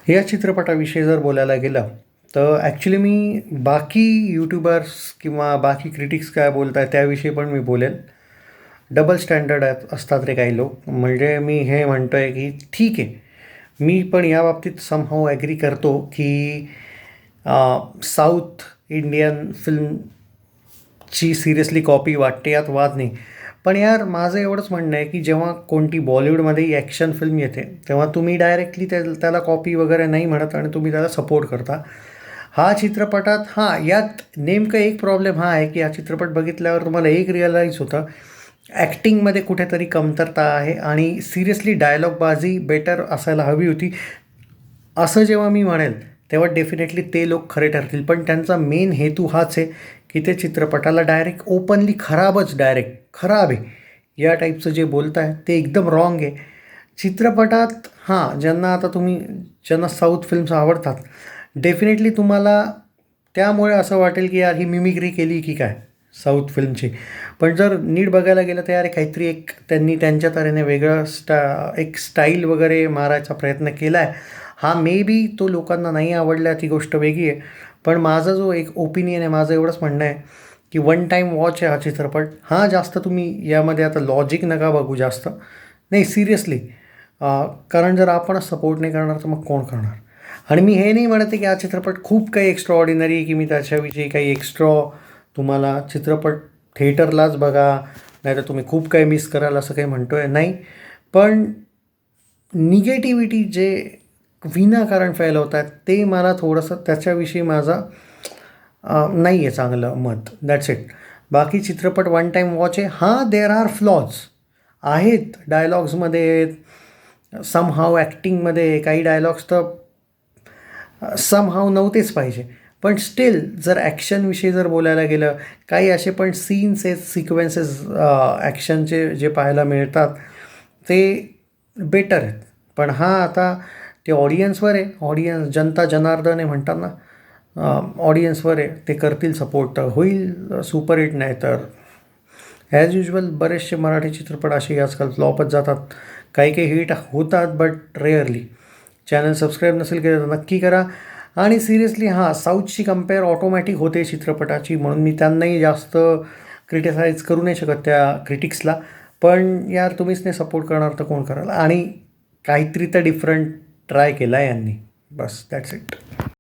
या चित्रपटाविषयी जर बोलायला गेलं तर ॲक्च्युली मी बाकी यूट्यूबर्स किंवा बाकी क्रिटिक्स काय बोलत आहेत त्याविषयी पण मी बोलेल. डबल स्टँडर्ड आहेत असतात रे काही लोक. म्हणजे मी हे म्हणतो आहे की ठीक आहे, मी पण या बाबतीत समहाऊ ॲग्री करतो की साऊथ इंडियन फिल्मची सिरियसली कॉपी वाटते, यात वाद नाही. पण यार माझं एवढंच म्हणणं आहे की जेव्हा कोणती बॉलिवूडमध्ये ॲक्शन फिल्म येते तेव्हा तुम्ही डायरेक्टली त्याला कॉपी वगैरे नाही म्हणत आणि तुम्ही त्याला सपोर्ट करता. हा चित्रपटात यात नेमकं एक प्रॉब्लेम हा आहे की हा चित्रपट बघितल्यावर तुम्हाला एक रिअलाईज होतं, ॲक्टिंगमध्ये कुठेतरी कमतरता आहे आणि सिरियसली डायलॉगबाजी बेटर असायला हवी होती. असं जेव्हा मी म्हणेल तेव्हा डेफिनेटली ते लोक खरे ठरतील. पण त्यांचा मेन हेतू हाच आहे की ते चित्रपटाला डायरेक्ट ओपनली डायरेक्ट खराब आहे या टाईपचं जे बोलत आहे ते एकदम रॉंग आहे. चित्रपटात ज्यांना साऊथ फिल्म्स आवडतात डेफिनेटली तुम्हाला त्यामुळे असं वाटेल की यार ही मिमिक्री केली की काय साऊथ फिल्मची. पण जर नीट बघायला गेलं तर यार काहीतरी एक त्यांनी त्यांच्या तऱ्हेने वेगळं एक स्टाईल वगैरे मारायचा प्रयत्न केला आहे. मे बी तो लोकांना नाही आवडला ती गोष्ट वेगळी आहे. पण माझा जो एक ओपिनियन आहे, माझं एवढंच म्हणणं आहे की वन टाईम वॉच आहे हा चित्रपट. जास्त तुम्ही यामध्ये आता लॉजिक नका बघू जास्त. नाही सिरियसली, कारण जर आपणच सपोर्ट नाही करणार तर मग कोण करणार. आणि मी हे नाही म्हणते की हा चित्रपट खूप काही एक्स्ट्रा ऑर्डिनरी की मी त्याच्याविषयी काही एक्स्ट्रा तुम्हाला चित्रपट थिएटरलाच बघा नाहीतर तुम्ही खूप काही मिस कराल असं काही म्हणतो आहे नाही. पण निगेटिव्हिटी जे विनाकारण फैलवत आहेत ते मला थोडंसं त्याच्याविषयी माझा नाही आहे चांगलं मत. That's it. बाकी चित्रपट वन टाईम वॉच आहे. देर आर फ्लॉज आहेत डायलॉग्समध्ये, समहाव ॲक्टिंगमध्ये काही डायलॉग्स तर समहाव नव्हतेच पाहिजे. पण स्टील जर ॲक्शनविषयी जर बोलायला गेलं, काही असे पण सीन्स आहेत, सिक्वेन्सेस ॲक्शनचे जे पाहायला मिळतात ते बेटर आहेत. पण आता ते ऑडियन्सवर आहे. ऑडियन्स जनता जनार्दन आहे म्हणतात ना, ऑडियन्सवर आहे. ते करतील सपोर्ट तर होईल सुपरहिट, नाही तर ॲज युजल बरेचसे मराठी चित्रपट असे आजकाल फ्लॉपच जातात. काही काही हिट होतात बट रेअरली. चॅनल सबस्क्राईब नसेल केलं तर नक्की करा. आणि सिरियसली साऊथची कंपेअर ऑटोमॅटिक होते चित्रपटाची, म्हणून मी त्यांनाही जास्त क्रिटिसाइज करू नाही शकत त्या क्रिटिक्सला. पण यार तुम्हीच नाही सपोर्ट करणार तर कोण कराल. आणि काहीतरी तर डिफरंट ट्राय केला आहे यांनी. बस दॅट्स इट.